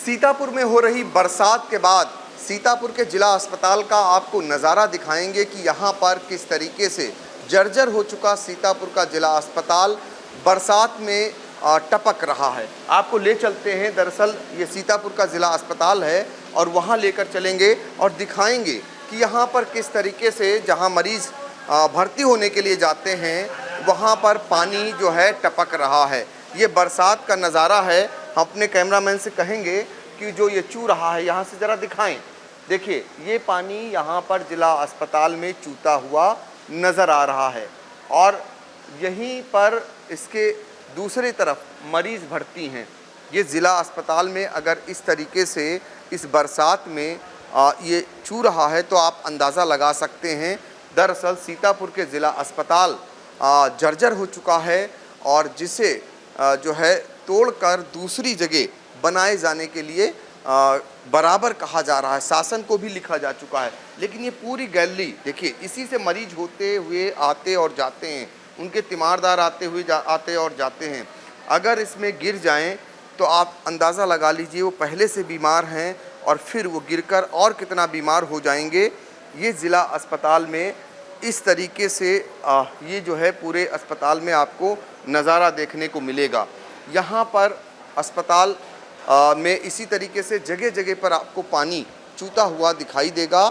सीतापुर में हो रही बरसात के बाद सीतापुर के जिला अस्पताल का आपको नज़ारा दिखाएंगे कि यहाँ पर किस तरीके से जर्जर हो चुका सीतापुर का जिला अस्पताल बरसात में टपक रहा है। आपको ले चलते हैं, दरअसल ये सीतापुर का जिला अस्पताल है और वहाँ लेकर चलेंगे और दिखाएंगे कि यहाँ पर किस तरीके से जहाँ मरीज़ भर्ती होने के लिए जाते हैं वहाँ पर पानी जो है टपक रहा है। ये बरसात का नज़ारा है। हम अपने कैमरामैन से कहेंगे कि जो ये चू रहा है यहाँ से ज़रा दिखाएं। देखिए ये पानी यहाँ पर जिला अस्पताल में चूता हुआ नज़र आ रहा है और यहीं पर इसके दूसरी तरफ मरीज़ भर्ती हैं। ये ज़िला अस्पताल में अगर इस तरीके से इस बरसात में ये चू रहा है तो आप अंदाज़ा लगा सकते हैं। दरअसल सीतापुर के ज़िला अस्पताल जर्जर हो चुका है और जिसे जो है तोड़कर दूसरी जगह बनाए जाने के लिए बराबर कहा जा रहा है। शासन को भी लिखा जा चुका है। लेकिन ये पूरी गैलरी देखिए, इसी से मरीज होते हुए आते और जाते हैं, उनके तीमारदार आते और जाते हैं। अगर इसमें गिर जाएं तो आप अंदाज़ा लगा लीजिए वो पहले से बीमार हैं और फिर वो गिरकर और कितना बीमार हो जाएंगे। ये ज़िला अस्पताल में इस तरीके से ये जो है पूरे अस्पताल में आपको नज़ारा देखने को मिलेगा। यहाँ पर अस्पताल में इसी तरीके से जगह जगह पर आपको पानी चूता हुआ दिखाई देगा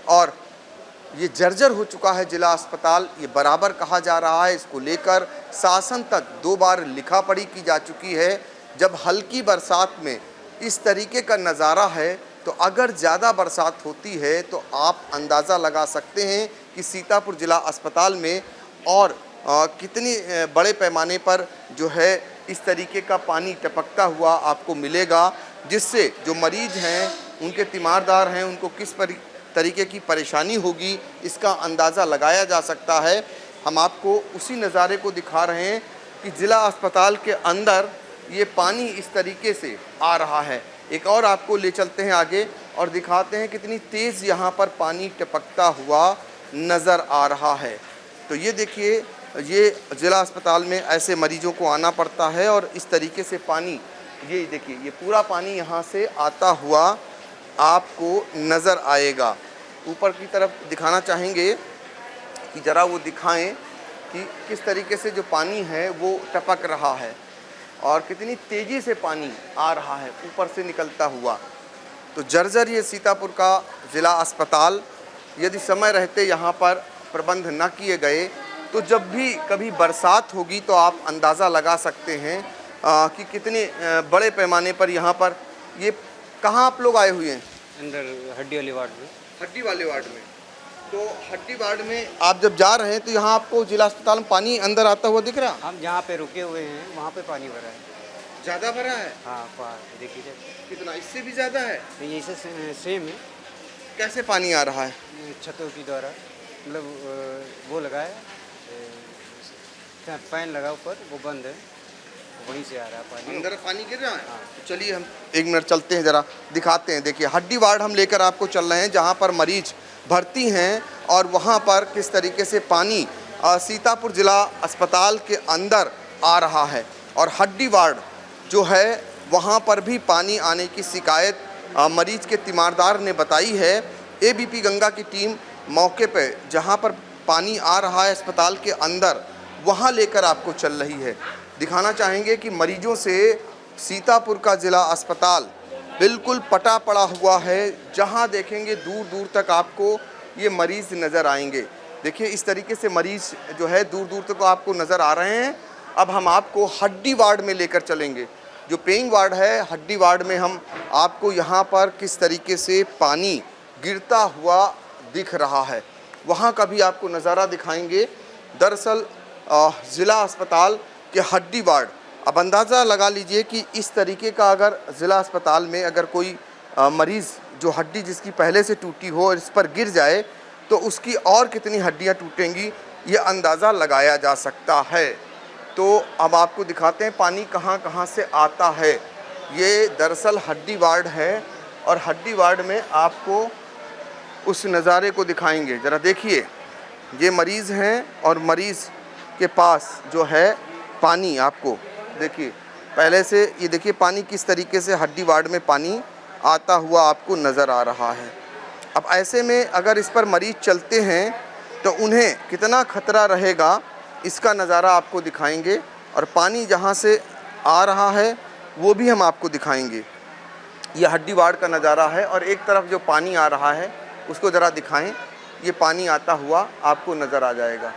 और ये जर्जर हो चुका है ज़िला अस्पताल। ये बराबर कहा जा रहा है। इसको लेकर शासन तक 2 बार लिखा पढ़ी की जा चुकी है। जब हल्की बरसात में इस तरीके का नज़ारा है तो अगर ज़्यादा बरसात होती है तो आप अंदाज़ा लगा सकते हैं कि सीतापुर ज़िला अस्पताल में और कितनी बड़े पैमाने पर जो है इस तरीके का पानी टपकता हुआ आपको मिलेगा, जिससे जो मरीज़ हैं, उनके तीमारदार हैं, उनको किस तरीके की परेशानी होगी इसका अंदाज़ा लगाया जा सकता है। हम आपको उसी नज़ारे को दिखा रहे हैं कि ज़िला अस्पताल के अंदर ये पानी इस तरीके से आ रहा है। एक और आपको ले चलते हैं आगे और दिखाते हैं कितनी तेज़ यहाँ पर पानी टपकता हुआ नज़र आ रहा है। तो ये देखिए, ये ज़िला अस्पताल में ऐसे मरीजों को आना पड़ता है और इस तरीके से पानी, ये देखिए, ये पूरा पानी यहाँ से आता हुआ आपको नज़र आएगा। ऊपर की तरफ दिखाना चाहेंगे कि ज़रा वो दिखाएं कि किस तरीके से जो पानी है वो टपक रहा है और कितनी तेज़ी से पानी आ रहा है ऊपर से निकलता हुआ। तो जर्जर ये सीतापुर का ज़िला अस्पताल, यदि समय रहते यहाँ पर प्रबंध न किए गए तो जब भी कभी बरसात होगी तो आप अंदाज़ा लगा सकते हैं कि कितने बड़े पैमाने पर यहाँ पर। ये कहाँ आप लोग आए हुए हैं? अंदर हड्डी वाले वार्ड में। हड्डी वाले वार्ड में। तो हड्डी वार्ड में आप जब जा रहे हैं तो यहाँ आपको जिला अस्पताल में पानी अंदर आता हुआ दिख रहा है? हम जहाँ पे रुके हुए हैं वहाँ पे पानी भरा है। ज़्यादा भरा है? हाँ, देखिए कितना, इससे भी ज़्यादा है? नहीं, ऐसे सेम है। कैसे पानी आ रहा है? छतों की द्वारा, मतलब वो लगा है, पैन लगा ऊपर, वो बंद है, वहीं से आ रहा है पानी। अंदर पानी गिर रहा है? हाँ। तो चलिए हम 1 मिनट चलते हैं, ज़रा दिखाते हैं। देखिए हड्डी वार्ड हम लेकर आपको चल रहे हैं जहाँ पर मरीज भर्ती हैं और वहाँ पर किस तरीके से पानी सीतापुर ज़िला अस्पताल के अंदर आ रहा है। और हड्डी वार्ड जो है वहाँ पर भी पानी आने की शिकायत मरीज के तीमारदार ने बताई है। एबीपी गंगा की टीम मौके पे जहाँ पर पानी आ रहा है अस्पताल के अंदर, वहाँ लेकर आपको चल रही है। दिखाना चाहेंगे कि मरीजों से सीतापुर का ज़िला अस्पताल बिल्कुल पटा पड़ा हुआ है। जहाँ देखेंगे दूर दूर तक आपको ये मरीज़ नज़र आएंगे। देखिए इस तरीके से मरीज़ जो है दूर दूर तक आपको नज़र आ रहे हैं। अब हम आपको हड्डी वार्ड में लेकर चलेंगे, जो पेइंग वार्ड है। हड्डी वार्ड में हम आपको यहाँ पर किस तरीके से पानी गिरता हुआ दिख रहा है, वहाँ का भी आपको नज़ारा दिखाएंगे। दरअसल ज़िला अस्पताल के हड्डी वार्ड, अब अंदाज़ा लगा लीजिए कि इस तरीके का अगर ज़िला अस्पताल में अगर कोई मरीज़ जो हड्डी जिसकी पहले से टूटी हो और इस पर गिर जाए तो उसकी और कितनी हड्डियाँ टूटेंगी ये अंदाज़ा लगाया जा सकता है। तो अब आपको दिखाते हैं पानी कहाँ कहाँ से आता है। ये दरअसल हड्डी वार्ड है और हड्डी वार्ड में आपको उस नज़ारे को दिखाएंगे। ज़रा देखिए, ये मरीज़ हैं और मरीज़ के पास जो है पानी, आपको देखिए पहले से ये देखिए पानी किस तरीके से हड्डी वार्ड में पानी आता हुआ आपको नज़र आ रहा है। अब ऐसे में अगर इस पर मरीज चलते हैं तो उन्हें कितना खतरा रहेगा इसका नज़ारा आपको दिखाएंगे, और पानी जहाँ से आ रहा है वो भी हम आपको दिखाएंगे। ये हड्डी वार्ड का नज़ारा है और एक तरफ जो पानी आ रहा है उसको ज़रा दिखाएं। ये पानी आता हुआ आपको नज़र आ जाएगा।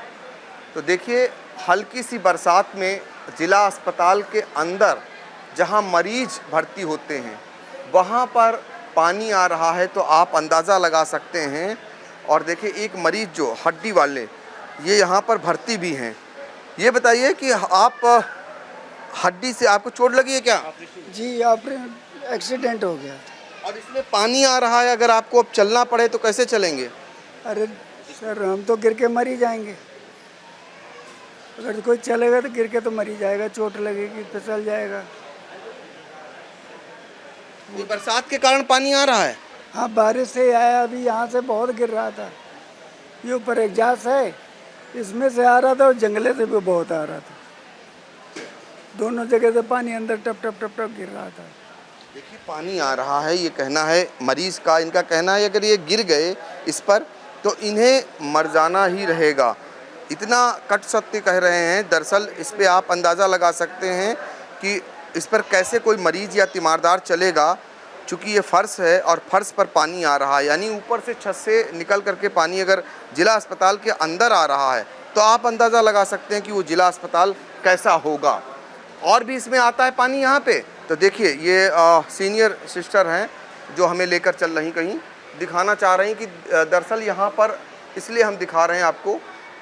तो देखिए हल्की सी बरसात में ज़िला अस्पताल के अंदर जहां मरीज भर्ती होते हैं वहां पर पानी आ रहा है, तो आप अंदाज़ा लगा सकते हैं। और देखिए एक मरीज जो हड्डी वाले ये यहां पर भर्ती भी हैं। ये बताइए कि आप हड्डी से आपको चोट लगी है क्या? जी एक्सीडेंट हो गया। और इसमें पानी आ रहा है, अगर आपको अब चलना पड़े तो कैसे चलेंगे? अरे सर हम तो गिर के मर ही जाएंगे। अगर कोई चलेगा तो गिर के तो मर ही जाएगा, चोट लगेगी फिसल जाएगा। ये बरसात के कारण पानी आ रहा है। हाँ बारिश से आया, अभी यहाँ से बहुत गिर रहा था। ये ऊपर एग्जास्ट है, इसमें से आ रहा था और जंगले से भी बहुत आ रहा था। दोनों जगह से पानी अंदर टप टप टप टप गिर रहा था। देखिए पानी आ रहा है, ये कहना है मरीज का, इनका कहना है अगर ये गिर गए इस पर तो इन्हें मर जाना ही रहेगा। इतना कट सत्य कह रहे हैं। दरअसल इस पे आप अंदाज़ा लगा सकते हैं कि इस पर कैसे कोई मरीज या तीमारदार चलेगा, चूँकि ये फ़र्श है और फर्श पर पानी आ रहा है, यानी ऊपर से छत से निकल करके पानी अगर ज़िला अस्पताल के अंदर आ रहा है तो आप अंदाज़ा लगा सकते हैं कि वो ज़िला अस्पताल कैसा होगा। और भी इसमें आता है पानी यहाँ पे। तो देखिए ये सीनियर सिस्टर हैं जो हमें लेकर चल रही, कहीं दिखाना चाह रही कि दरअसल यहाँ पर इसलिए हम दिखा रहे हैं आपको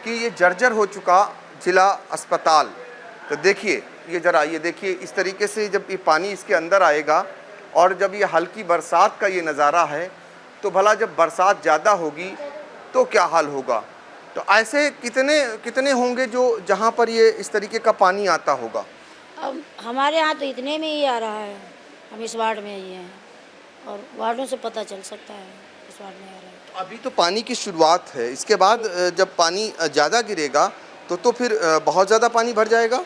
कि ये जर्जर हो चुका ज़िला अस्पताल। तो देखिए ये ज़रा ये देखिए इस तरीके से जब ये पानी इसके अंदर आएगा और जब ये हल्की बरसात का ये नज़ारा है, तो भला जब बरसात ज़्यादा होगी तो क्या हाल होगा। तो ऐसे कितने कितने होंगे जो जहाँ पर ये इस तरीके का पानी आता होगा? अब हमारे यहाँ तो इतने में ही आ रहा है, हम इस वार्ड में ही हैं और वार्डों से पता चल सकता है इस वार्ड में आ रहा है। अभी तो पानी की शुरुआत है, इसके बाद जब पानी ज़्यादा गिरेगा तो फिर बहुत ज़्यादा पानी भर जाएगा।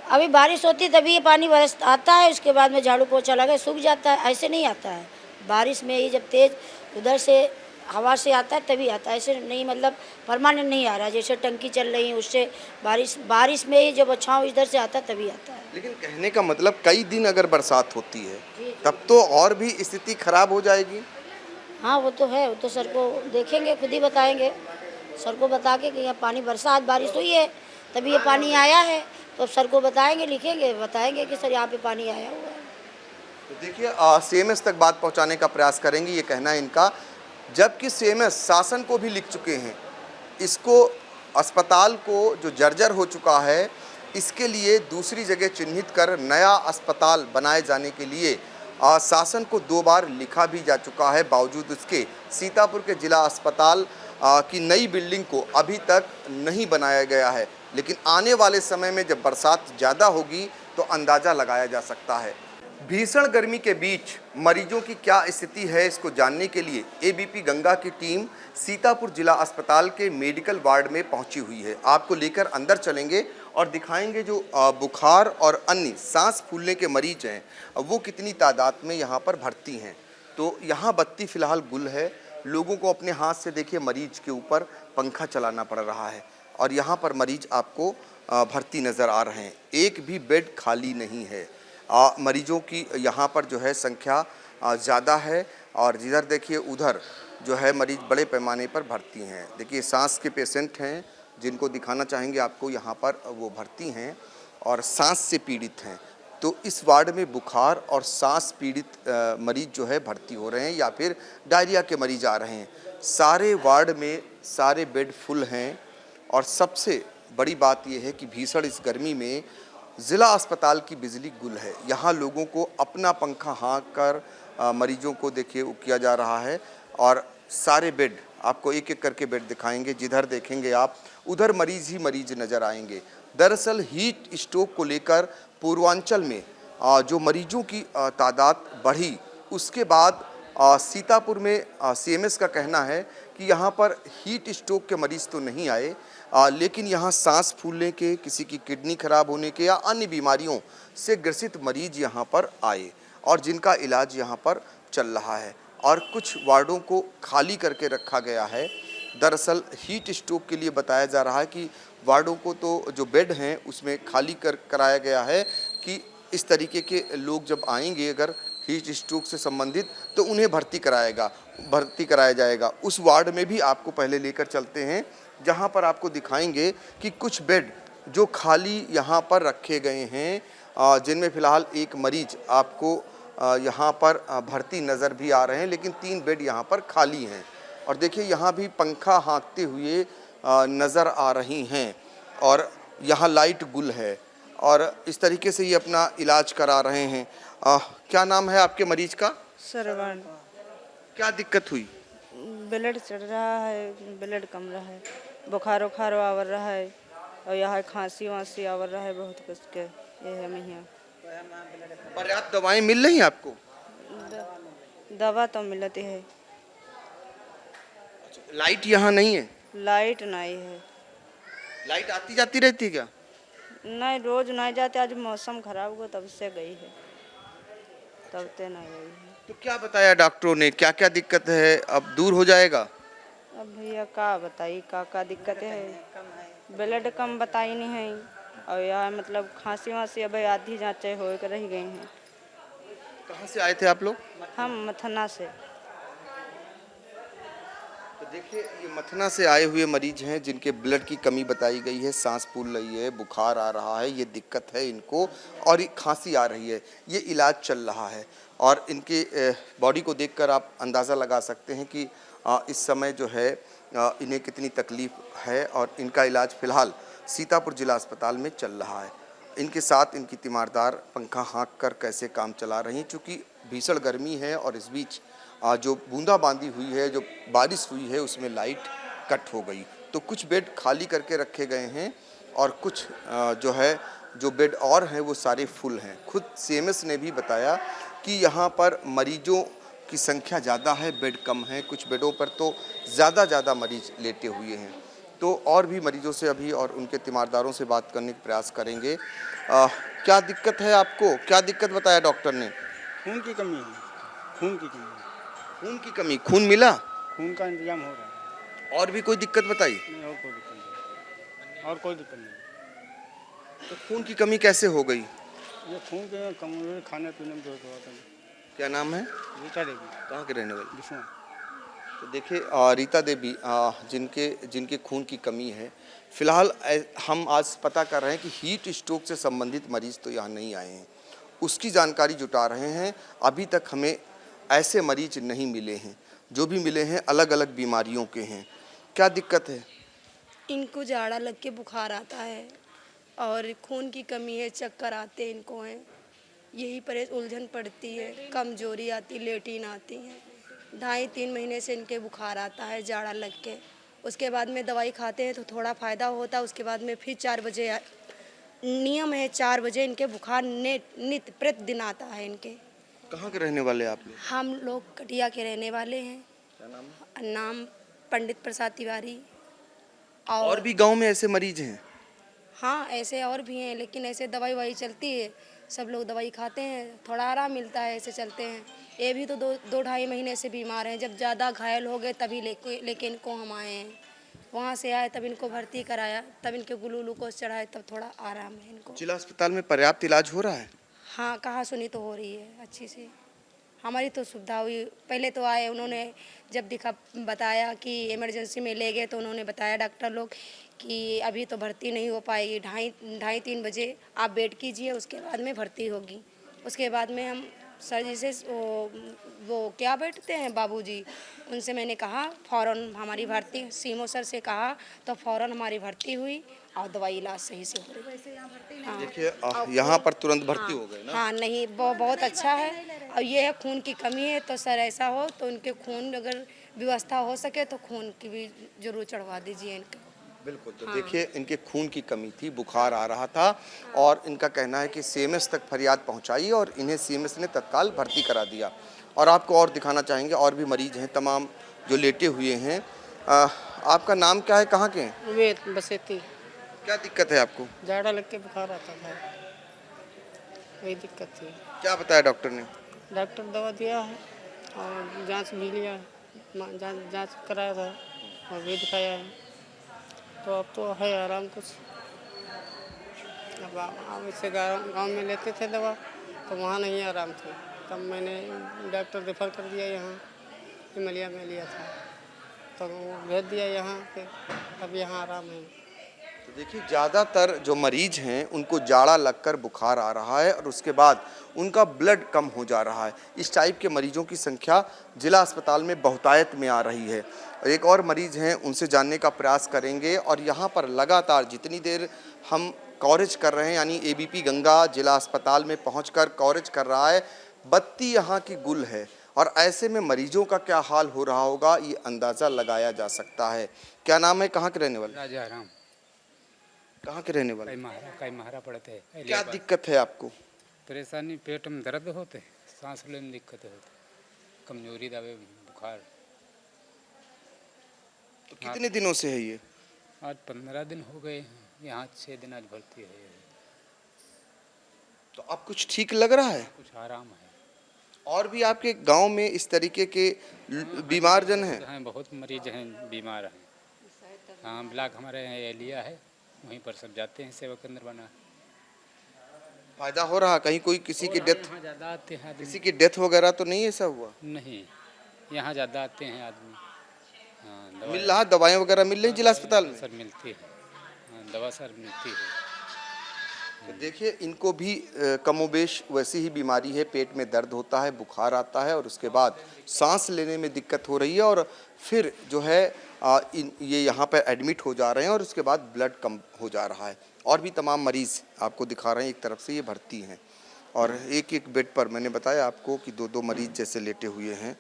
अभी बारिश होती तभी ये पानी बरस आता है, उसके बाद में झाड़ू पोछा लगा सूख जाता है, ऐसे नहीं आता है। बारिश में ही जब तेज़ उधर से हवा से आता है तभी आता है, ऐसे नहीं मतलब परमानेंट नहीं आ रहा। जैसे टंकी चल रही है उससे बारिश में ही जब छाँव इधर से आता है तभी आता है। लेकिन कहने का मतलब कई दिन अगर बरसात होती है तब तो और भी स्थिति खराब हो जाएगी। हाँ वो तो है, वो तो सर को देखेंगे, खुद ही बताएंगे। सर को बता के कि यहाँ पानी बरसात बारिश हुई है तभी ये पानी आया है, तो सर को बताएंगे, लिखेंगे, बताएंगे कि सर यहाँ पे पानी आया हुआ है। तो देखिए CMS तक बात पहुँचाने का प्रयास करेंगे, ये कहना है इनका। जबकि CMS शासन को भी लिख चुके हैं, इसको अस्पताल को जो जर्जर हो चुका है इसके लिए दूसरी जगह चिन्हित कर नया अस्पताल बनाए जाने के लिए शासन को 2 बार लिखा भी जा चुका है। बावजूद उसके सीतापुर के जिला अस्पताल की नई बिल्डिंग को अभी तक नहीं बनाया गया है। लेकिन आने वाले समय में जब बरसात ज़्यादा होगी तो अंदाज़ा लगाया जा सकता है। भीषण गर्मी के बीच मरीजों की क्या स्थिति है, इसको जानने के लिए ABP गंगा की टीम सीतापुर जिला अस्पताल के मेडिकल वार्ड में पहुंची हुई है। आपको लेकर अंदर चलेंगे और दिखाएंगे जो बुखार और अन्य सांस फूलने के मरीज हैं वो कितनी तादाद में यहाँ पर भर्ती हैं। तो यहाँ बत्ती फ़िलहाल गुल है, लोगों को अपने हाथ से देखिए मरीज के ऊपर पंखा चलाना पड़ रहा है और यहाँ पर मरीज आपको भर्ती नज़र आ रहे हैं। एक भी बेड खाली नहीं है। मरीजों की यहाँ पर जो है संख्या ज़्यादा है और जिधर देखिए उधर जो है मरीज बड़े पैमाने पर भर्ती हैं। देखिए सांस के पेशेंट हैं जिनको दिखाना चाहेंगे आपको, यहाँ पर वो भर्ती हैं और सांस से पीड़ित हैं। तो इस वार्ड में बुखार और सांस पीड़ित मरीज जो है भर्ती हो रहे हैं या फिर डायरिया के मरीज आ रहे हैं। सारे वार्ड में सारे बेड फुल हैं और सबसे बड़ी बात यह है कि भीषण इस गर्मी में ज़िला अस्पताल की बिजली गुल है। यहाँ लोगों को अपना पंखा हाँक कर मरीजों को देखिए किया जा रहा है और सारे बेड आपको एक एक करके बेड दिखाएंगे। जिधर देखेंगे आप उधर मरीज ही मरीज नज़र आएंगे। दरअसल हीट स्ट्रोक को लेकर पूर्वांचल में जो मरीजों की तादाद बढ़ी उसके बाद सीतापुर में CMS का कहना है कि यहाँ पर हीट स्ट्रोक के मरीज़ तो नहीं आए, लेकिन यहाँ सांस फूलने के, किसी की किडनी खराब होने के या अन्य बीमारियों से ग्रसित मरीज यहाँ पर आए और जिनका इलाज यहाँ पर चल रहा है और कुछ वार्डों को खाली करके रखा गया है। दरअसल हीट स्ट्रोक के लिए बताया जा रहा है कि वार्डों को तो जो बेड हैं उसमें खाली कराया गया है कि इस तरीके के लोग जब आएंगे अगर हीट स्ट्रोक से संबंधित तो उन्हें भर्ती कराया जाएगा। उस वार्ड में भी आपको पहले लेकर चलते हैं जहां पर आपको दिखाएंगे कि कुछ बेड जो खाली यहां पर रखे गए हैं, जिनमें फ़िलहाल एक मरीज आपको यहाँ पर भर्ती नज़र भी आ रहे हैं, लेकिन 3 बेड यहाँ पर खाली हैं। और देखिए यहाँ भी पंखा हाँकते हुए नज़र आ रही हैं और यहाँ लाइट गुल है और इस तरीके से ये अपना इलाज करा रहे हैं। क्या नाम है आपके मरीज का? श्रवण। क्या दिक्कत हुई? ब्लड चढ़ रहा है, ब्लड कम रहा है, बुखार उखार आवर रहा है और यहाँ खांसी वांसी आवर रहा है बहुत कुछ के। ये है महिया। पर्याप्त दवाएं मिल रही हैं आपको? दवा तो मिलती है। लाइट यहाँ नहीं है? लाइट नहीं है। लाइट आती जाती रहती है क्या? नहीं, रोज नहीं जाते। आज मौसम खराब हुआ तब से गई है, तब से नहीं गई है। तो क्या बताया डॉक्टरों ने, क्या क्या दिक्कत है? अब दूर हो जाएगा? अब भैया का बताई का दिक्कत है? ब्लड कम बताई नहीं है और यहाँ मतलब खांसी वांसी अब आधी जाँचें हो कर रह गई हैं। कहाँ से आए थे आप लोग? हम मथना से। तो देखिए ये मथना से आए हुए मरीज हैं जिनके ब्लड की कमी बताई गई है, सांस फूल रही है, बुखार आ रहा है, ये दिक्कत है इनको और खांसी आ रही है। ये इलाज चल रहा है और इनके बॉडी को देखकर आप अंदाज़ा लगा सकते हैं कि इस समय जो है इन्हें कितनी तकलीफ़ है और इनका इलाज फ़िलहाल सीतापुर जिला अस्पताल में चल रहा है। इनके साथ इनकी तीमारदार पंखा हाँक कर कैसे काम चला रही हैं, चूँकि भीषण गर्मी है और इस बीच जो बूंदाबांदी हुई है, जो बारिश हुई है, उसमें लाइट कट हो गई। तो कुछ बेड खाली करके रखे गए हैं और कुछ जो बेड और हैं वो सारे फुल हैं। खुद सीएमएस ने भी बताया कि यहाँ पर मरीजों की संख्या ज़्यादा है, बेड कम है। कुछ बेडों पर तो ज़्यादा मरीज लेटे हुए हैं। तो और भी मरीजों से अभी और उनके तीमारदारों से बात करने का प्रयास करेंगे। क्या दिक्कत है आपको? क्या दिक्कत बताया डॉक्टर ने? खून की कमी है। खून की कमी है। खून की कमी? खून मिला? खून का इंतजाम हो रहा है। और भी कोई दिक्कत बताई? नहीं, और कोई दिक्कत नहीं। और कोई दिक्कत नहीं। तो खून की कमी कैसे हो गई? ये खून के कम खाने पीने में बहुत होता है। क्या नाम है? रीता देवी। कहाँ के रहने वाले? बिस्वा। तो देखिए रीता देवी जिनके खून की कमी है, फिलहाल हम आज पता कर रहे हैं कि हीट स्ट्रोक से संबंधित मरीज तो यहाँ नहीं आए हैं, उसकी जानकारी जुटा रहे हैं। अभी तक हमें ऐसे मरीज नहीं मिले हैं, जो भी मिले हैं अलग अलग बीमारियों के हैं। क्या दिक्कत है? इनको जाड़ा लग के बुखार आता है और खून की कमी है, चक्कर आते हैं इनको हैं, यही पर उलझन पड़ती है, कमजोरी आती, लेटीन आती है। 2.5-3 महीने से इनके बुखार आता है जाड़ा लग के। उसके बाद में दवाई खाते हैं तो थोड़ा फ़ायदा होता है। उसके बाद में फिर 4 बजे नियम है, 4 बजे इनके बुखार नित्य प्रतिदिन आता है इनके। कहाँ के रहने वाले आप लोग? हम लोग कटिया के रहने वाले हैं। क्या नाम है? नाम पंडित प्रसाद तिवारी। और भी गांव में ऐसे मरीज हैं? हाँ, ऐसे और भी हैं, लेकिन ऐसे दवाई ववाई चलती है, सब लोग दवाई खाते हैं, थोड़ा आराम मिलता है, ऐसे चलते हैं। ये भी तो 2-2.5 महीने से बीमार हैं। जब ज़्यादा घायल हो गए तभी लेके इनको हम आए हैं। वहाँ से आए तब इनको भर्ती कराया, तब इनके ग्लूकोज चढ़ाए, तब थोड़ा आराम है इनको। जिला अस्पताल में पर्याप्त इलाज हो रहा है? हाँ, कहा सुनी तो हो रही है अच्छी से। हमारी तो सुविधा हुई। पहले तो आए, उन्होंने जब बताया कि इमरजेंसी में ले गए तो उन्होंने बताया डॉक्टर लोग कि अभी तो भर्ती नहीं हो पाएगी, 2:30-3 बजे आप वेट कीजिए, उसके बाद में भर्ती होगी। उसके बाद में हम सर जी से वो क्या बैठते हैं बाबूजी, उनसे मैंने कहा फ़ौरन हमारी भर्ती, सीमो सर से कहा तो फ़ौरन हमारी भर्ती हुई और दवाई इलाज सही से हो रही। हाँ, देखिए यहाँ पर तुरंत भर्ती हो गए ना? हाँ, नहीं वो बहुत अच्छा है। और ये है खून की कमी है तो सर ऐसा हो तो इनके खून अगर व्यवस्था हो सके तो खून की भी जरूर चढ़वा दीजिए इनका। बिल्कुल। तो देखिए इनके खून की कमी थी, बुखार आ रहा था और इनका कहना है कि सीएमएस तक फरियाद पहुंचाई और इन्हें सीएमएस ने तत्काल भर्ती करा दिया। और आपको और दिखाना चाहेंगे, और भी मरीज हैं तमाम जो लेटे हुए हैं। आपका नाम क्या है, कहाँ के हैं? वेद बसेती। क्या दिक्कत है आपको? झाड़ा लग के बुखार आता था, वही दिक्कत थी। क्या बताया डॉक्टर ने? डॉक्टर दवा दिया है और जांच भी लिया है, जांच कराया था और भी दिखाया है, तो अब तो है आराम कुछ। अब इससे गाँव में लेते थे दवा तो वहाँ नहीं आराम थी, तब मैंने डॉक्टर रेफर कर दिया यहाँ हिमालय में लिया था, तो वो भेज दिया यहाँ पे, अब यहाँ आराम है। तो देखिए, ज़्यादातर जो मरीज हैं उनको जाड़ा लगकर बुखार आ रहा है और उसके बाद उनका ब्लड कम हो जा रहा है। इस टाइप के मरीजों की संख्या जिला अस्पताल में बहुतायत में आ रही है। एक और मरीज हैं, उनसे जानने का प्रयास करेंगे। और यहाँ पर लगातार जितनी देर हम कवरेज कर रहे हैं, यानी एबीपी गंगा जिला अस्पताल में पहुंचकर कवरेज कर रहा है, बत्ती यहाँ की गुल है और ऐसे में मरीजों का क्या हाल हो रहा होगा ये अंदाज़ा लगाया जा सकता है। क्या नाम है, कहाँ के रहने वाले? राजा राम। कहाँ के रहने वाले? कई महारा पड़ते हैं। क्या दिक्कत है आपको? परेशानी, पेट में दर्द होते, सांस लेने में दिक्कत होती, कमजोरी, दबे, बुखार। तो कितने दिनों से है ये? आज 15 दिन हो गए हैं, यहाँ 6 दिन आज भर्ती है। तो अब कुछ ठीक लग रहा है? कुछ आराम है। और भी आपके गांव में इस तरीके के बीमार जन हैं? बहुत मरीज हैं, बीमार हैं। हाँ, ब्लॉक हमारे यहाँ एलिया है, वहीं पर सब जाते हैं, सेवा केंद्र बना। फायदा हो रहा? कहीं कोई किसी की डेथ, ज़्यादा आते हैं आदमी। किसी की डेथ वगैरह तो नहीं ऐसा हुआ? नहीं, यहाँ ज़्यादा आते हैं आदमी। हाँ, मिल रहा, दवाएं वगैरह मिल रही जिला अस्पताल में? सर मिलती है, हाँ, दवा सर मिलती है। तो देखिए, इनको भी कमोबेश वैसी ही बीमारी है, पेट में दर्द होता है, बुखार आता है और उसके बाद सांस लेने में दिक्कत हो रही है और फिर जो है ये यहाँ पर एडमिट हो जा रहे हैं और उसके बाद ब्लड कम हो जा रहा है। और भी तमाम मरीज़ आपको दिखा रहे हैं, एक तरफ से ये भर्ती हैं और एक एक बेड पर मैंने बताया आपको कि 2-2 मरीज़ जैसे लेटे हुए हैं।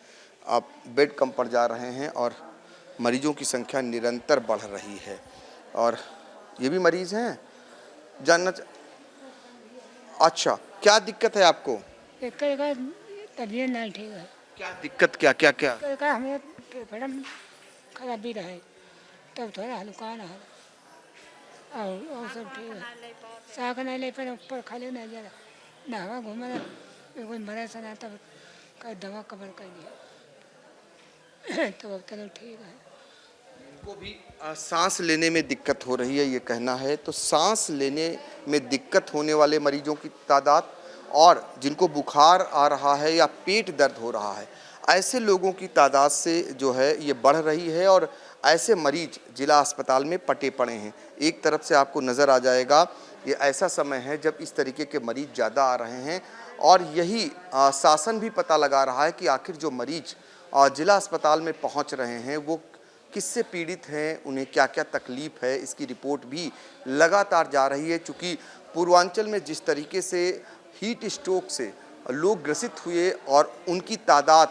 आप बेड कम पड़ जा रहे हैं और मरीजों की संख्या निरंतर बढ़ रही है। और ये भी मरीज़ हैं, जानना अच्छा, क्या दिक्कत है आपको? तबीयत नहीं ठीक है। क्या दिक्कत, क्या क्या क्या? हमें फेफड़न खराबी रहे, तब थोड़ा हल्का ना और सब ठीक है। साग नहीं ले पर ऊपर खाली नहीं जा रहा, ना हवा घूम रहा, कोई मरे से ना, तब कई दवा कवर कर दिया तो अब चलो ठीक है। इनको भी सांस लेने में दिक्कत हो रही है, ये कहना है। तो सांस लेने में दिक्कत होने वाले मरीजों की तादाद और जिनको बुखार आ रहा है या पेट दर्द हो रहा है, ऐसे लोगों की तादाद से जो है ये बढ़ रही है और ऐसे मरीज जिला अस्पताल में पटे पड़े हैं। एक तरफ से आपको नज़र आ जाएगा, ये ऐसा समय है जब इस तरीके के मरीज ज़्यादा आ रहे हैं और यही शासन भी पता लगा रहा है कि आखिर जो मरीज जिला अस्पताल में पहुंच रहे हैं वो किससे पीड़ित हैं, उन्हें क्या क्या तकलीफ़ है, इसकी रिपोर्ट भी लगातार जा रही है। चूँकि पूर्वांचल में जिस तरीके से हीट स्ट्रोक से लोग ग्रसित हुए और उनकी तादाद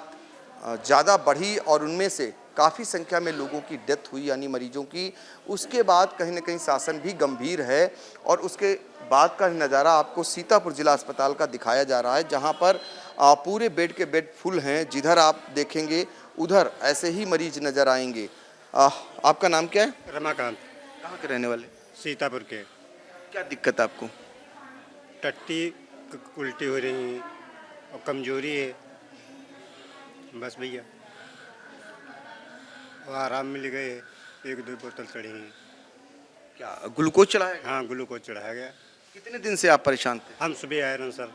ज़्यादा बढ़ी और उनमें से काफ़ी संख्या में लोगों की डेथ हुई, यानी मरीजों की, उसके बाद कहीं ना कहीं शासन भी गंभीर है। और उसके बाद का नज़ारा आपको सीतापुर जिला अस्पताल का दिखाया जा रहा है, जहां पर पूरे बेड के बेड फुल हैं। जिधर आप देखेंगे उधर ऐसे ही मरीज नज़र आएंगे। आपका नाम क्या है? रमाकांत। कहाँ के रहने वाले? सीतापुर के। क्या दिक्कत है आपको? टट्टी, उल्टी हो रही है और कमजोरी है, बस भैया। और आराम मिल गए, 1-2 बोतल चढ़ी हैं। क्या ग्लूकोज चढ़ाया? हाँ, ग्लूकोज चढ़ाया गया। कितने दिन से आप परेशान थे? हम सुबह आए ना सर,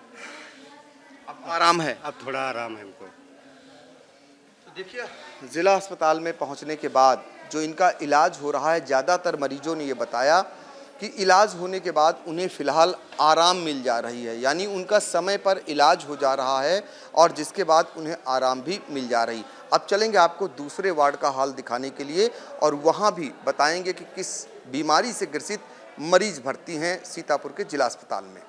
अब आराम है? अब थोड़ा आराम है हमको। तो देखिए, ज़िला अस्पताल में पहुंचने के बाद जो इनका इलाज हो रहा है, ज़्यादातर मरीजों ने ये बताया कि इलाज होने के बाद उन्हें फ़िलहाल आराम मिल जा रही है, यानी उनका समय पर इलाज हो जा रहा है और जिसके बाद उन्हें आराम भी मिल जा रही। अब चलेंगे आपको दूसरे वार्ड का हाल दिखाने के लिए और वहाँ भी बताएंगे कि किस बीमारी से ग्रसित मरीज भर्ती हैं सीतापुर के जिला अस्पताल में।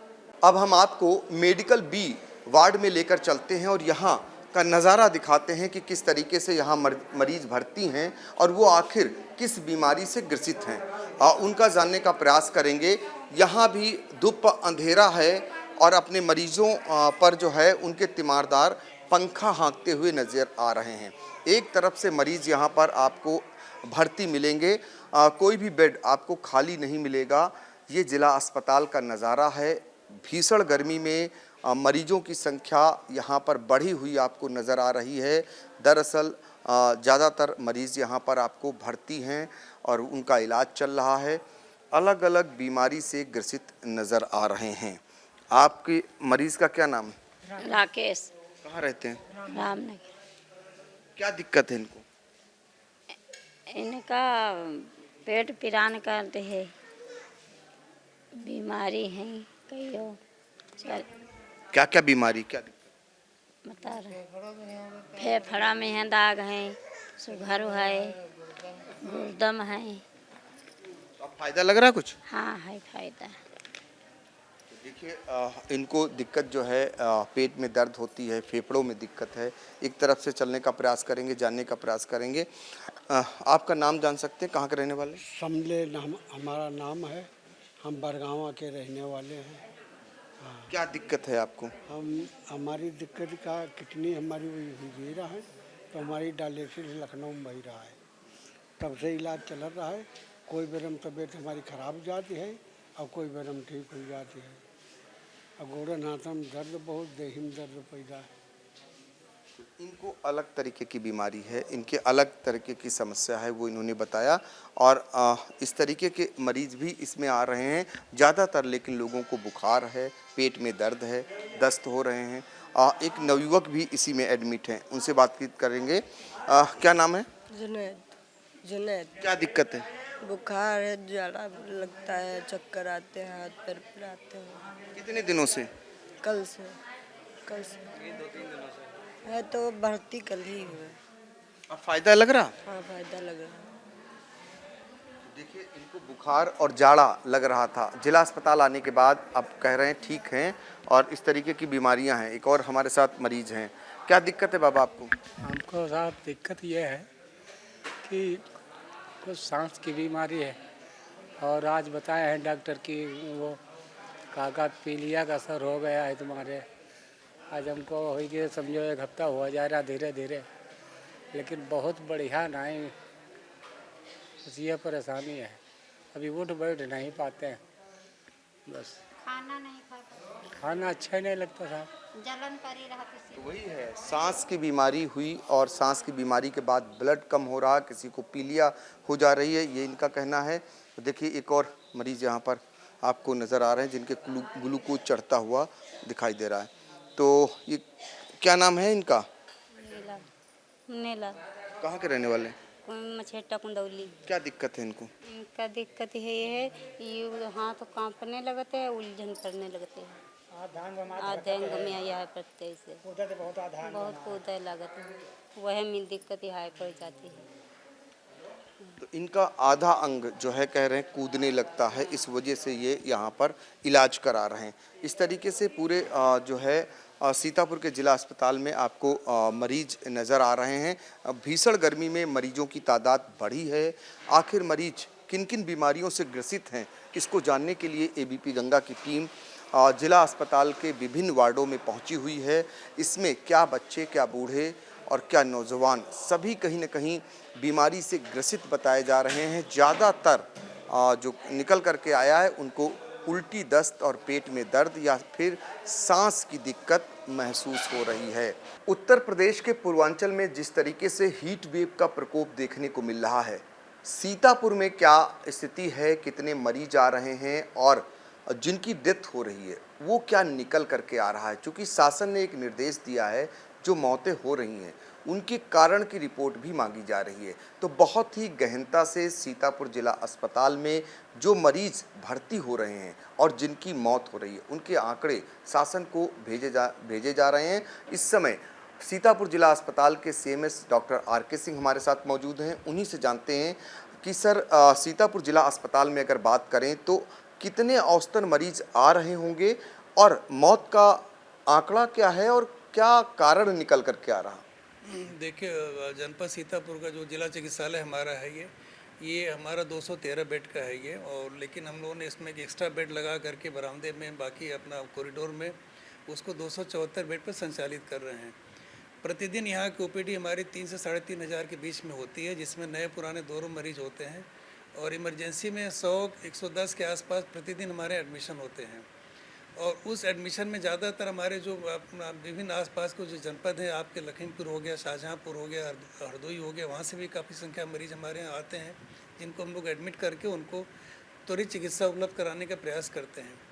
अब हम आपको मेडिकल बी वार्ड में लेकर चलते हैं और यहाँ का नज़ारा दिखाते हैं कि किस तरीके से यहाँ मरीज भर्ती हैं और वो आखिर किस बीमारी से ग्रसित हैं, उनका जानने का प्रयास करेंगे। यहाँ भी धूप अंधेरा है और अपने मरीजों पर जो है उनके तीमारदार पंखा हाँकते हुए नज़र आ रहे हैं। एक तरफ से मरीज यहाँ पर आपको भर्ती मिलेंगे, कोई भी बेड आपको खाली नहीं मिलेगा। ये जिला अस्पताल का नज़ारा है। भीषण गर्मी में मरीजों की संख्या यहाँ पर बढ़ी हुई आपको नज़र आ रही है। दरअसल ज़्यादातर मरीज़ यहाँ पर आपको भर्ती हैं और उनका इलाज चल रहा है। अलग अलग बीमारी से ग्रसित नज़र आ रहे हैं। आपके मरीज़ का क्या नाम है? राकेश। कहाँ रहते हैं? रामनगर। क्या दिक्कत है इनको? इनका पेट पिरान करते है, बीमारी है कई और। क्या क्या बीमारी, क्या दिक्कत बता रहे? फेफड़ा में है दाग है, शुगर है, गुर्दम है। अब फायदा लग रहा है कुछ? हाँ है फायदा। देखिए इनको दिक्कत जो है पेट में दर्द होती है, फेफड़ों में दिक्कत है। एक तरफ से चलने का प्रयास करेंगे, जानने का प्रयास करेंगे। आपका नाम जान सकते हैं, कहाँ के रहने वाले? समले नाम हमारा नाम है। हम बरगावा के रहने वाले हैं। क्या दिक्कत है आपको? हमारी दिक्कत का किडनी हमारी हुई रहा है, तो हमारी डायलिसिस लखनऊ में बही रहा है। तब से इलाज चल रहा है। कोई बेरम तबीयत हमारी ख़राब हो जाती है और कोई बेरम ठीक हो जाती है। और गोड़न हाथ में दर्द बहुत, देही में दर्द पैदा है। इनको अलग तरीके की बीमारी है, इनके अलग तरीके की समस्या है, वो इन्होंने बताया। और इस तरीके के मरीज भी इसमें आ रहे हैं ज़्यादातर, लेकिन लोगों को बुखार है, पेट में दर्द है, दस्त हो रहे हैं। एक नवयुवक भी इसी में एडमिट हैं, उनसे बातचीत करेंगे। क्या नाम है? जुनैद। क्या दिक्कत है? बुखार है, ज्यादा लगता है, चक्कर आते हैं, हाथ पैर पिराते हैं। कितने दिनों से? कल से 2-3 दिनों से है, तो भर्ती कल ही हुए। अब फायदा लग रहा? हाँ फायदा लग रहा है। देखिए इनको बुखार और जाड़ा लग रहा था, जिला अस्पताल आने के बाद अब कह रहे हैं ठीक हैं और इस तरीके की बीमारियां हैं। एक और हमारे साथ मरीज हैं। क्या दिक्कत है बाबा आपको? हमको साहब दिक्कत ये है कि कुछ सांस की बीमारी है और आज बताए हैं डॉक्टर कि वो काका पीलिया का असर हो गया है तुम्हारे। आज हमको हो गया समझो 1 हफ्ता हुआ जा रहा धीरे धीरे, लेकिन बहुत बढ़िया नहीं, बस ये परेशानी है। अभी उठ बैठ नहीं पाते हैं, बस खाना नहीं खाता, खाना अच्छा ही नहीं लगता साहब, जलन करी रहा किसी। तो वही है, सांस की बीमारी हुई और सांस की बीमारी के बाद ब्लड कम हो रहा, किसी को पीलिया हो जा रही है, ये इनका कहना है। तो देखिए एक और मरीज यहाँ पर आपको नज़र आ रहे हैं जिनके ग्लूकोज चढ़ता हुआ दिखाई दे रहा है। तो ये क्या नाम है इनका? नीला। कहाँ के रहने वाले? मछेटा कुंदौली। क्या दिक्कत है इनको? इनका दिक्कत ये हाथ कांपने लगते हैं, उलझन करने लगते हैं, आधंग में यह पड़ते से बहुत कूदे लगते हैं, वह में दिक्कत यहाँ पड़ जाती है। तो इनका आधा अंग जो है कह रहे हैं कूदने लगता है, इस वजह से ये यहाँ पर इलाज करा रहे हैं। इस तरीके से पूरे जो है सीतापुर के जिला अस्पताल में आपको मरीज नज़र आ रहे हैं। भीषण गर्मी में मरीजों की तादाद बढ़ी है। आखिर मरीज किन किन बीमारियों से ग्रसित हैं, इसको जानने के लिए एबीपी गंगा की टीम जिला अस्पताल के विभिन्न वार्डों में पहुंची हुई है। इसमें क्या बच्चे, क्या बूढ़े और क्या नौजवान, सभी कहीं न कहीं बीमारी से ग्रसित बताए जा रहे हैं। ज़्यादातर जो निकल करके आया है उनको उल्टी, दस्त और पेट में दर्द या फिर सांस की दिक्कत महसूस हो रही है। उत्तर प्रदेश के पूर्वांचल में जिस तरीके से हीट वेव का प्रकोप देखने को मिल रहा है, सीतापुर में क्या स्थिति है, कितने मरीज आ रहे हैं और जिनकी डेथ हो रही है वो क्या निकल करके आ रहा है। क्योंकि शासन ने एक निर्देश दिया है, जो मौतें हो रही हैं उनके कारण की रिपोर्ट भी मांगी जा रही है। तो बहुत ही गहनता से सीतापुर जिला अस्पताल में जो मरीज भर्ती हो रहे हैं और जिनकी मौत हो रही है उनके आंकड़े शासन को भेजे जा रहे हैं। इस समय सीतापुर जिला अस्पताल के सीएमएस डॉक्टर आर.के. सिंह हमारे साथ मौजूद हैं। उन्हीं से जानते हैं कि सर सीतापुर जिला अस्पताल में अगर बात करें तो कितने औसतन मरीज आ रहे होंगे और मौत का आंकड़ा क्या है और क्या कारण निकल करके आ रहा? देखिए, जनपद सीतापुर का जो जिला चिकित्सालय हमारा है ये हमारा 213 बेड का है ये, और लेकिन हम लोगों ने इसमें एक एक्स्ट्रा बेड लगा करके बरामदे में, बाकी अपना कॉरिडोर में उसको 274 बेड पर संचालित कर रहे हैं। प्रतिदिन यहाँ की ओपीडी हमारी 3 से 3,500 के बीच में होती है, जिसमें नए पुराने दोनों मरीज होते हैं और इमरजेंसी में 100-110 के आसपास प्रतिदिन हमारे एडमिशन होते हैं। और उस एडमिशन में ज़्यादातर हमारे जो अपना विभिन्न आसपास के जो जनपद हैं, आपके लखीमपुर हो गया, शाहजहाँपुर हो गया, हरदोई हो गया, वहाँ से भी काफ़ी संख्या मरीज हमारे यहाँ आते हैं, जिनको हम लोग एडमिट करके उनको त्वरित चिकित्सा उपलब्ध कराने का प्रयास करते हैं।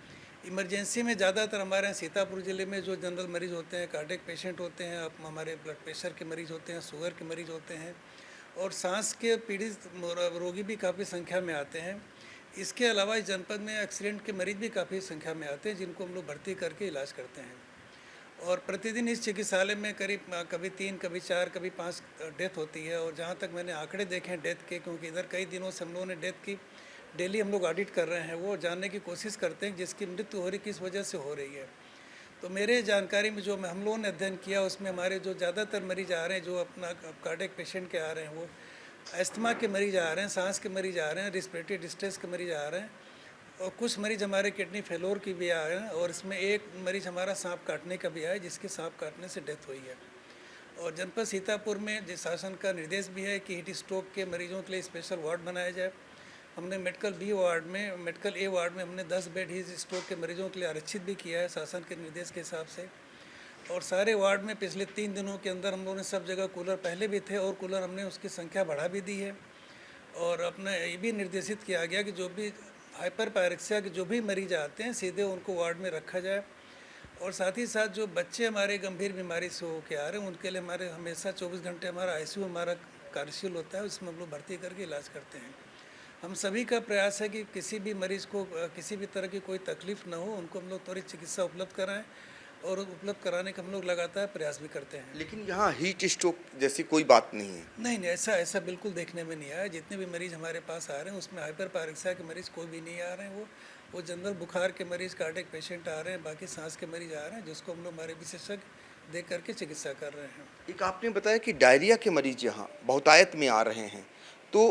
इमरजेंसी में ज़्यादातर हमारे यहाँ सीतापुर ज़िले में जो जनरल मरीज़ होते हैं, कार्डियक पेशेंट होते हैं, हमारे ब्लड प्रेशर के मरीज़ होते हैं, शुगर के मरीज़ होते हैं और सांस के पीड़ित रोगी भी काफ़ी संख्या में आते हैं। इसके अलावा इस जनपद में एक्सीडेंट के मरीज़ भी काफ़ी संख्या में आते हैं, जिनको हम लोग भर्ती करके इलाज करते हैं। और प्रतिदिन इस चिकित्सालय में करीब कभी 3, कभी 4, कभी 5 डेथ होती है। और जहाँ तक मैंने आंकड़े देखे हैं डेथ के, क्योंकि इधर कई दिनों से हम लोगों ने डेथ की डेली हम लोग ऑडिट कर रहे हैं, वो जानने की कोशिश करते हैं जिसकी मृत्यु हो रही किस वजह से हो रही है। तो मेरे जानकारी में जो हम लोगों ने अध्ययन किया उसमें हमारे जो ज़्यादातर मरीज आ रहे हैं, जो अपना कार्डियक पेशेंट के आ रहे हैं, वो अस्थमा के मरीज आ रहे हैं, सांस के मरीज आ रहे हैं, रिस्पिरेटरी डिस्ट्रेस के मरीज आ रहे हैं और कुछ मरीज हमारे किडनी फेलोर की भी आ रहे हैं। और इसमें एक मरीज हमारा सांप काटने का भी आया, जिसके सांप काटने से डेथ हुई है। और जनपद सीतापुर में शासन का निर्देश भी है कि हीट स्ट्रोक के मरीजों के लिए स्पेशल वार्ड बनाया जाए। हमने मेडिकल बी वार्ड में, मेडिकल ए वार्ड में हमने 10 बेड हीट स्ट्रोक के मरीजों के लिए आरक्षित भी किया है शासन के निर्देश के हिसाब से। और सारे वार्ड में पिछले 3 दिनों के अंदर हम लोगों ने सब जगह कूलर पहले भी थे और कूलर हमने उसकी संख्या बढ़ा भी दी है। और अपना ये भी निर्देशित किया गया कि जो भी हाइपर पायरेक्सिया के जो भी मरीज आते हैं सीधे उनको वार्ड में रखा जाए। और साथ ही साथ जो बच्चे हमारे गंभीर बीमारी से होकर आ रहे हैं उनके लिए हमारे हमेशा 24 घंटे हमारा ICU हमारा कार्यशील होता है, उसमें हम लोग भर्ती करके इलाज करते हैं। हम सभी का प्रयास है कि किसी भी मरीज़ को किसी भी तरह की कोई तकलीफ़ ना हो, उनको हम लोग त्वरित चिकित्सा उपलब्ध कराएं और उपलब्ध कराने का हम लोग लगातार प्रयास भी करते हैं। लेकिन यहाँ हीट स्ट्रोक जैसी कोई बात नहीं है। नहीं, ऐसा बिल्कुल देखने में नहीं आया। जितने भी मरीज़ हमारे पास आ रहे हैं उसमें हाइपर पायरेक्सिया के मरीज़ कोई भी नहीं आ रहे हैं। वो जनरल बुखार के मरीज़, कार्डियक पेशेंट आ रहे हैं, बाकी सांस के मरीज़ आ रहे हैं, जिसको हम लोग हमारे विशेषज्ञ देख करके चिकित्सा कर रहे हैं। एक आपने बताया कि डायरिया के मरीज यहाँ बहुतायत में आ रहे हैं, तो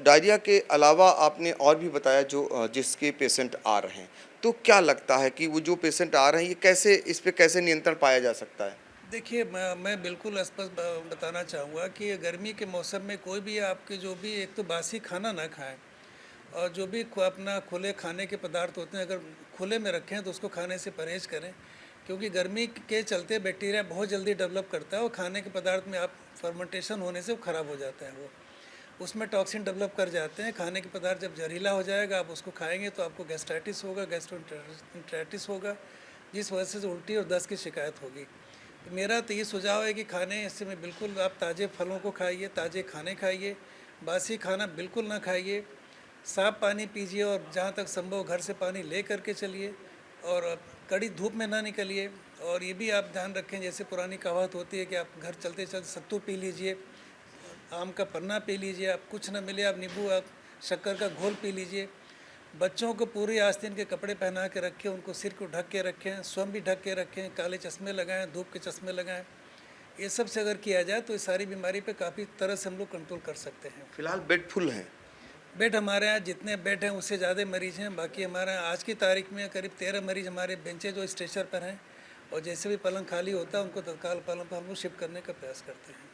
डायरिया के अलावा आपने और भी बताया जो जिसके पेशेंट आ रहे हैं, तो क्या लगता है कि वो जो पेशेंट आ रहे हैं ये कैसे, इस पे कैसे नियंत्रण पाया जा सकता है? देखिए, मैं बिल्कुल स्पष्ट बताना चाहूँगा कि गर्मी के मौसम में कोई भी आपके जो भी एक तो बासी खाना ना खाएं और जो भी अपना खुले खाने के पदार्थ होते हैं अगर खुले में रखें तो उसको खाने से परहेज़ करें, क्योंकि गर्मी के चलते बैक्टीरिया बहुत जल्दी डेवलप करता है और खाने के पदार्थ में आप फर्मेंटेशन होने से वो ख़राब हो जाता है, वो उसमें टॉक्सिन डेवलप कर जाते हैं। खाने के पदार्थ जब जहरीला हो जाएगा आप उसको खाएंगे तो आपको गैस्ट्राइटिस होगा, गैस्ट्रोएंटेराइटिस होगा, जिस वजह से उल्टी और दस्त की शिकायत होगी। तो मेरा तो ये सुझाव है कि खाने इससे में बिल्कुल आप ताज़े फलों को खाइए, ताज़े खाने खाइए, बासी खाना बिल्कुल ना खाइए, साफ पानी पीजिए और जहाँ तक संभव घर से पानी ले करके चलिए और कड़ी धूप में ना निकलिए। और ये भी आप ध्यान रखें, जैसे पुरानी कहावत होती है कि आप घर चलते चलते सत्तू पी लीजिए, आम का पन्ना पी लीजिए, आप कुछ ना मिले आप नींबू आप शक्कर का घोल पी लीजिए। बच्चों को पूरी आस्तीन के कपड़े पहना के रखें, उनको सिर को ढक के रखें, स्वयं भी ढक के रखें, काले चश्मे लगाएं, धूप के चश्मे लगाएं। ये सब से अगर किया जाए तो इस सारी बीमारी पे काफ़ी तरह से हम लोग कंट्रोल कर सकते हैं। फिलहाल बेड फुल हैं? बेड हमारे यहाँ जितने बेड हैं उससे ज़्यादा मरीज़ हैं। बाकी हमारे यहाँ आज की तारीख में करीब 13 मरीज़ हमारे बेंचे जो स्ट्रेचर पर हैं और जैसे भी पलंग खाली होता है उनको तत्काल पलंग पर हम लोग शिफ्ट करने का प्रयास करते हैं।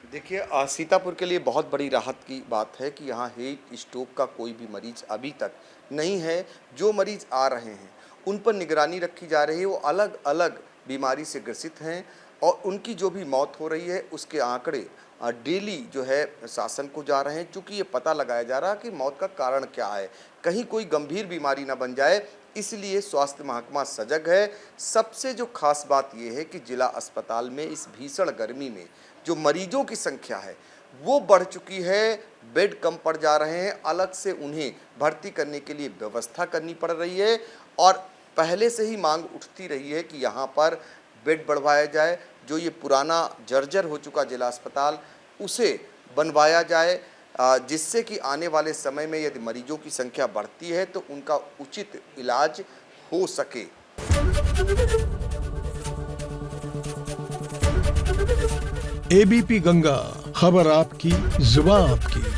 देखिए, सीतापुर के लिए बहुत बड़ी राहत की बात है कि यहाँ हीट स्ट्रोक का कोई भी मरीज अभी तक नहीं है। जो मरीज आ रहे हैं उन पर निगरानी रखी जा रही है, वो अलग अलग बीमारी से ग्रसित हैं और उनकी जो भी मौत हो रही है उसके आंकड़े डेली जो है शासन को जा रहे हैं, चूँकि ये पता लगाया जा रहा है कि मौत का कारण क्या है, कहीं कोई गंभीर बीमारी ना बन जाए, इसलिए स्वास्थ्य महकमा सजग है। सबसे जो खास बात ये है कि जिला अस्पताल में इस भीषण गर्मी में जो मरीजों की संख्या है वो बढ़ चुकी है, बेड कम पड़ जा रहे हैं, अलग से उन्हें भर्ती करने के लिए व्यवस्था करनी पड़ रही है और पहले से ही मांग उठती रही है कि यहाँ पर बेड बढ़वाया जाए, जो ये पुराना जर्जर हो चुका जिला अस्पताल उसे बनवाया जाए, जिससे कि आने वाले समय में यदि मरीजों की संख्या बढ़ती है तो उनका उचित इलाज हो सके। ABP गंगा, खबर आपकी, जुबान आपकी।